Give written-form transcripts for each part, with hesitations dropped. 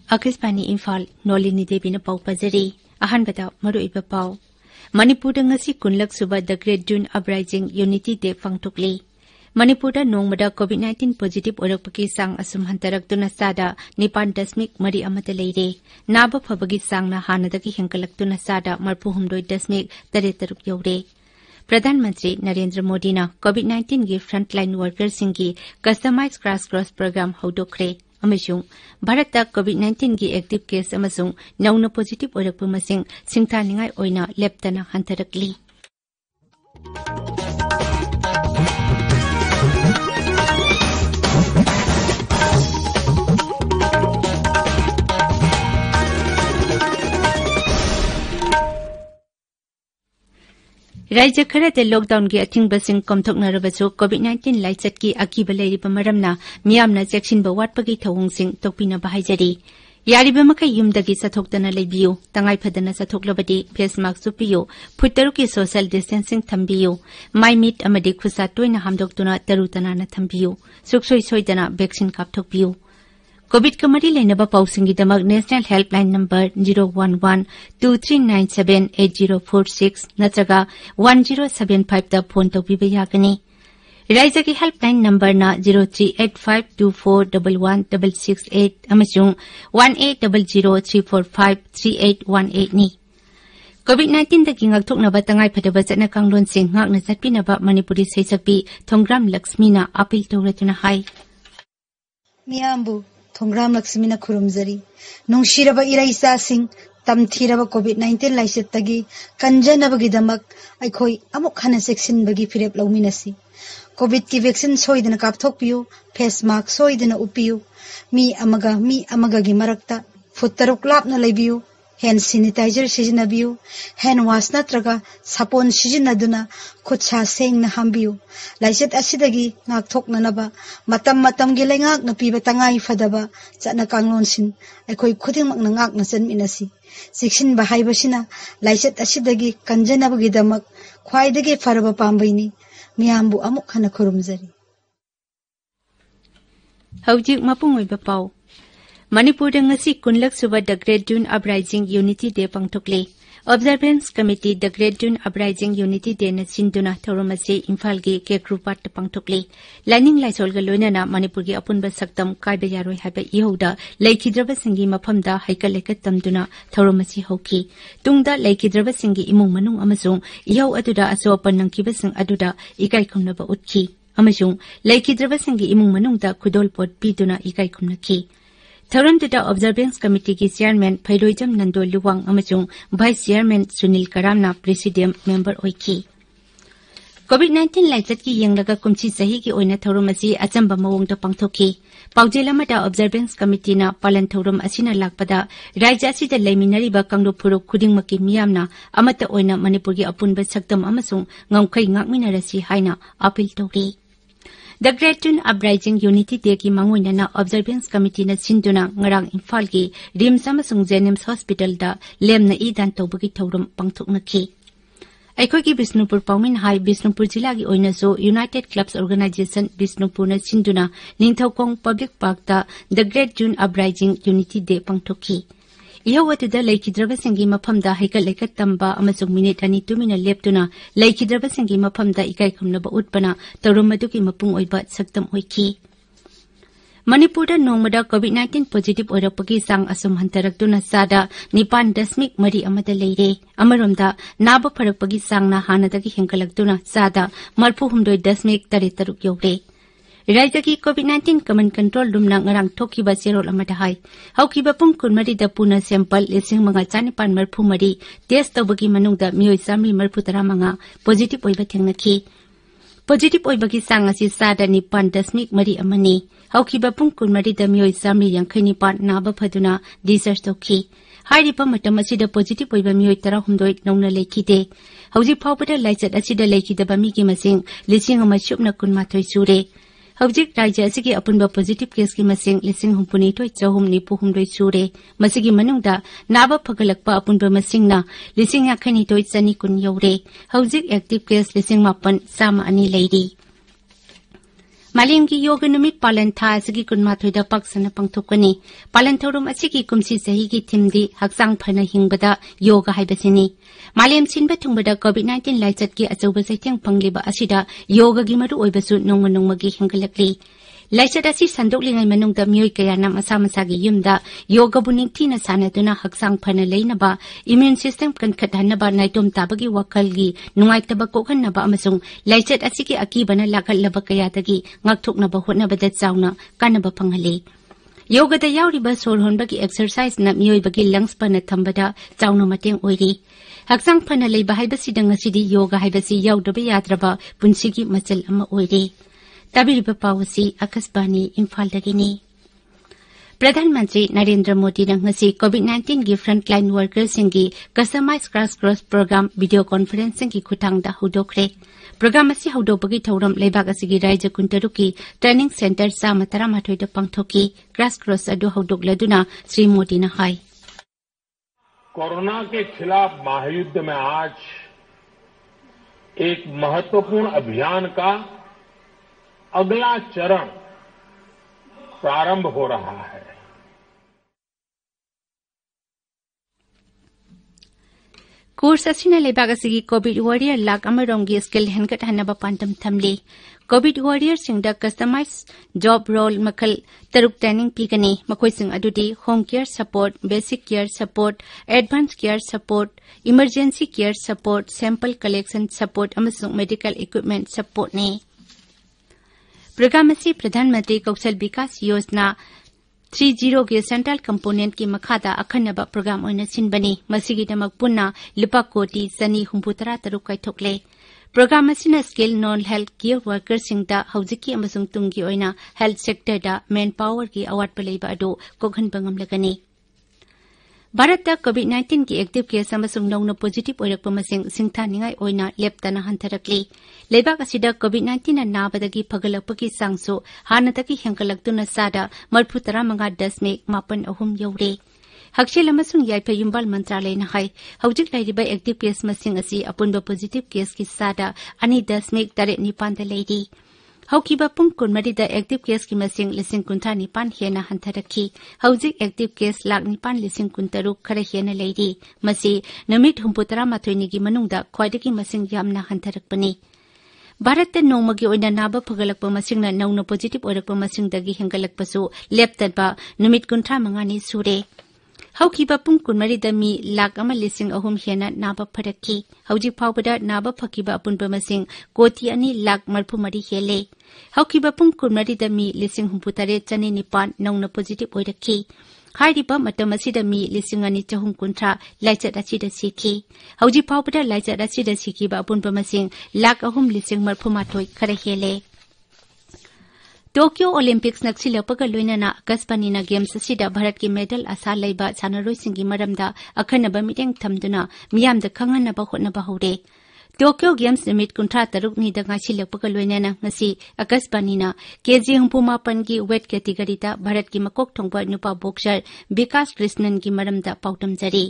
Akispani Imphal Nolini Devi na pau pajari ahan bata maru iba pau Manipur da ngasi kunlak suba the Great Dune Uprising Unity Day pangtukli Manipur da nongmada COVID-19 positive orakpaki sang asum hantarak tuna sada 9.3 amata leire naba phabagi sang na hanadagi hengkalak tuna sada 9.3 yaure Pradhan Mantri Narendra Modi na COVID-19 gi frontline workers singi customized crash course program haudokre amasung Bharata COVID-19 gi active case amasung nauna positive orakpu masing singthaningai oina leptana hantarakli Raja Kharate lockdown gi athingba-sing komthoknarabasu COVID-19 laichat ki akiba leiriba maramna miyamna cheksinba watpagi thawungsing tokpinaba haijari yariba makai yumdagi sathoktana leibiyu tangai phadana sathoklabadi face mask supiyu phutaru ki social distancing thambiyu mai meet amadi khusa toina hamdoktuna tarutana na thambiyu suksoi soidana vaccine kapthokpiyu COVID kamari lenaba pausingi damak National Helpline number 011-2397-8046 natraga 1075 da phone tawpiba yagani Raija ki helpline number na 0385241168 amasung 180034538818 ni COVID-19 da gingak thoknaba tangai phadaba chana kanglon sing ngakna chatpinaba Manipuri seisapi Thongram Lakshmi na appeal tawratuna hai Miyambu Thongram Lakshmi na khurumjari nungshiraba iraisa sing tamthiraba COVID-19 laisettagi kanjanabagi damak aikhoi amuk khana section bagi firep lawminasi COVID ki vaccine soidana kapthokpiyu face mask soidana upiyu mi amaga gi marakta futtaruk lapna leibiyu hand sanitizer sijinabiyu hand wash natraga sapon sijinaduna khutsa sengna hambiyu laiset asidagi ngakthoknanaba matam gi lengak na piba tangai fadaba chana kanglonsin aikhoi khudingmak na ngak na chanminasi siksin bahaibasina laiset asidagi kanjanabagi damak khwaidagi faraba pambaini miyambu amuk khana khurumjari Haujik mapungoi bapau Manipur da ngasi kunlak suba the Great Dune Uprising Unity Day pangtukle Observance Committee the Great Dune Uprising Unity Day na sinduna thoromasi Imphal gi kekrupat pangtukle lining laisol ga loinana Manipur gi apunba saktam kaiba yaroi haba ihoda laikhidraba singi maphamda haikal tamduna thoromasi hoki tungda laikhidraba singi imung manung amasung ihau aduda asopan nangkiba sing aduda ikai khumnaba utki amasung laikhidraba singi imung manungda khudol pot piduna ikai khumnaki Thoron Data Observance Committee ki Chairman Phairoijam Nando Luwang amasung Vice Chairman Sunil Karamna Presidium Member oiki. COVID-19 laichat ki yenglaga kumchi sahi ki oina thorum asi achamba mawongda pangthoki. Paujelamada Observance Committee na palan thorum asina lakpada raija asida leiminariba kanglo phuruk khudingmaki miyamna amata oina Manipur gi apunba saktam amasung ngangkhai ngakminarasi haina appeal tawri. The Great Dune Uprising Unity Day ki mangoina na Observance Committee na sinduna ngarang Imphal ki Rims amasung Jenims Hospital da lemna idan tawbagi thorum pangthoknaki. Aikhoi ki Bishnupur Paumin Hai Bishnupur Jila ki oina so United Clubs Organization Bishnupur na sinduna Ningthokong Public Park da The Great Dune Uprising Unity Day pangthokki. Ihawatuda laikhidraba singi maphamda haikal laikat tamba amasung minute ani 2 minute leptuna laikhidraba singi maphamda ikai khumnaba utpana torum maduki mapung oiba saktam oiki Manipur da nongmada COVID-19 positive orakpagi sang asum hantarakduna sada 9.3 amada leire amaromda naba pharakpagi sangna hanadagi hengkalakduna sada 9.3 yaure Raja ki COVID-19 Command Control Room na ngarang thokiba serol amada hai haukiba pung kunmari da puna sample lesing manga chanipan marphu mari test tawbagi manungda mioi samri marphu taramanga positive oiba thengnaki positive oibagi sang asi sada 9.3 amani haukiba pung kunmari da mioi samri yangkhaini pan naba phaduna research tokhi hairipa matam asida positive oiba mioi 16 nongna lekhide hauji phawbada laichat asida lekhidaba mi ki masing lesing ama shupna kunmathoi sure हौजिक राज्य असिगी अपुनबा positive case की मसिंग 3,9,394 सूरे मसिगी मनुंगदा नाबा फगलकपा अपुनबा मसिंगना 5,9,9 you're हौजिक active case 8,902 लेरी मालेम की योग नुमित पालन था असगी कुनमाथोइदा पक्षना पंगथोकनी पालन थौरम असिगी कुमसी सही की थिमदी हक्सांग फना हिंगबदा योग हाइबसिनी मालेम सिनबा थुंगबदा कोविड-19 लाइचत की अचौबा सैथेंग फंगलिबा असिदा योग गी मरु ओइबसु नोंग नोंगमगी हिंगलकली लाइचत असि संदोकलिंगाई मनुंगदा मियोय कयाना मसा मसागी युमदा योग बुनिंगथिना सानदुना हक्सांग फना लेनबा इम्यून सिस्टम कनखतहनबा नाइटोम ताबगी वखलगी नुंगाइतबा कोखनबा अमसुंग लाइचत असिगी अकीबना लाखलबा कयादगी ngakthoknaba hotnabada chauna kanaba panghale yogada yauriba sor honbagi exercise na miyoibagi lungs pana thambada chauna mateng oiri haksang phana leiba haibasi dangasidi yoga haibasi yaudaba yadraba punsigi machal ama oiri tabiriba pawasi akasbani imphal dagini प्रधानमंत्री नरेंद्र मोदी ने कोविड-19 की frontline workers की customised cross programme video conferencing की खुटांगदा हुदोखरे programme असी हौदोबगी थौरम लेबाग असिगी राज्य कुंतरुकी training centre 138 पांगथोकी cross अदु हौदोगलदुना श्री मोदी ने हाई कोरोना के खिलाफ महायुद्ध में आज एक महत्वपूर्ण अभियान का अगला चरण प्रारंभ हो रहा है कोर्स असिना लेबाग असिगी कोविड वॉरियर लाख अमरोंगी स्किल हेनगट हनबा पांतम थमले कोविड वॉरियर सिंगदा कस्टमाइज जॉब रोल मखल तरुक ट्रेनिंग पीगनी मखोइसिंग अदुदी home care support basic care support advance care support emergency care support sample collection support अमसुंग मेडिकल इक्विपमेंट सपोर्ट ने प्रोग्राम असी प्रधानमंत्री कौशल विकास योजना 30 के सेंट्रल कंपोनेंट की मखादा अखन्नबा प्रोग्राम ओइना सिनबनी मसिगिदमक पुन्ना लुपा कोटी 233 काइथोकले प्रोग्राम असिना skill non health care worker सिंगदा हौजिकी अमसुंग तुंगी ओइना हेल्थ सेक्टर दा मैन पावर की अवार्ड पलेबा अदो कोखन बंगमलगनी भारत कोविड-19 की एक्टिव केस अमसुंग नौना पॉजिटिव ओइरकपा मसिंग सिंगथानिंगाई ओइना लेप्तना हंथरकली लेबाग असिदा कोविड-19 नाबदगी फगलकपकी सांगसो हानतकी हेंकलक्तुना सादा 35.8 यौरे हक्सेल अमसुंग याइफा युम्बाल मंत्रालयना हाई हौजिक लाइरिबा एक्टिव केस मसिंग असि अपुनबा पॉजिटिव केस की सादा 2.9 लेरी हौकिबा पुंग कुनमरिदा एक्टिव केस की मसिंग 59 हेना हंथरखी हौजिक एक्टिव केस 9,913 खरा हेना लेरी मसि नमित 39 की मनुंगदा ख्वाइदगी मसिंग यामना हंथरकपनी भारत नोंमगी ओइना नाबा फगलकपा मसिंगना नौना पॉजिटिव ओइरकपा मसिंगदगी हेंगलकपसु लेप्तबा निमित 35 सूरे हौकिबा पुंग कुनमरिदा मी 1,03,000 हेना नाबा फरक्की हौजिक फावबदा नाबा फकिबा अपुनबा मसिंग 2,02,43 हेले हौकिबा पुंग कुनमरिदा मी 63,909 नौना पॉजिटिव ओइरक्की हाइरिबा मतम असिदा मी 2,230 लाइचत असिदा सिखी हौजिक फावबदा लाइचत असिदा सिखिबा अपुनबा मसिंग 3,38,000 खरा हेले टोक्यो ओलंपिक्स नक्सिलपगा लोइनना आकाशवाणीना गेम्स असिदा भारत की मेडल आशा लैबा सानरोइसिंगी मरमदा अखनबा मिटेंग थमदुना मियामदा खंगनबा होटनबा हौरे टोक्यो गेम्स निमित 53 नीदा गाइसिलपगा लोइनना ngasi आकाशवाणीना केजी 64 की वेट कैटेगरीदा भारत की मकोक थोंबा नुपा बॉक्सर विकास कृष्णन की मरमदा पाउटम जरी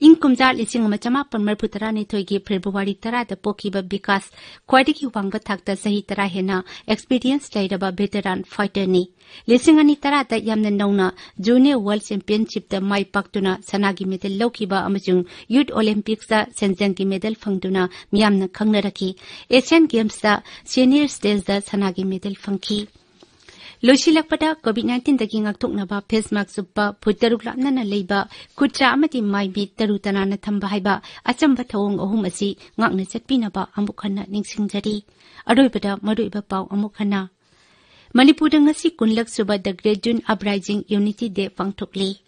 इंग कुमजा 1992 की फेब्रुवारी 10 पोखिबा विकास ख्वाइदगी वांगबा थाकता सही 10 हेना एक्सपीरियंस लैरबा वेटरन फाइटर नि 2010 यामना नौना जूनियर वर्ल्ड चैंपियनशिप माई पाक्तुना सनागी मेडल लौखिबा अमसुंग यूथ ओलंपिक्स सेंजन की मेडल फंगदुना मियामना खंगनरखी एशियन गेम्स सीनियर स्टेज सनागी मेडल फंखी लोइसिलकपदा कोविड-19 दगी ngakthoknaba face mask suppa phuttaruk lapnana leiba kutra amati maibi tarutanana thamba haiba achamba thawong ahum asi ngakna chatpinaba amukhanna ningsingjari aroibada maruiba pau amukhana Manipur ngasi kunlak suba the Great June Uprising Unity Day pangthokli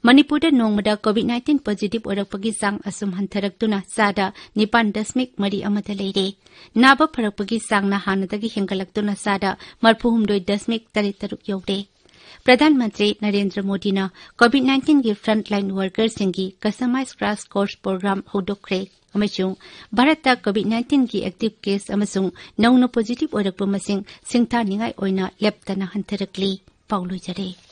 Manipur nongmada COVID-19 positive orakpagi sang asum hantharaktuna sada 9.3 amata leire naba pharakpagi sang na hanadagi hengalaktuna sada 36.3 yaude प्रधानमंत्री नरेंद्र मोदी ने कोविड-19 की frontline workers की customised crash course programme होदोक्रे अमसुंग भारत कोविड-19 की active case अमसुंग नौना पॉजिटिव ओरक्प मसिंग सिंगथानिंगाई ओइना लेप्तना हंथरक्ली पाउलुजरे।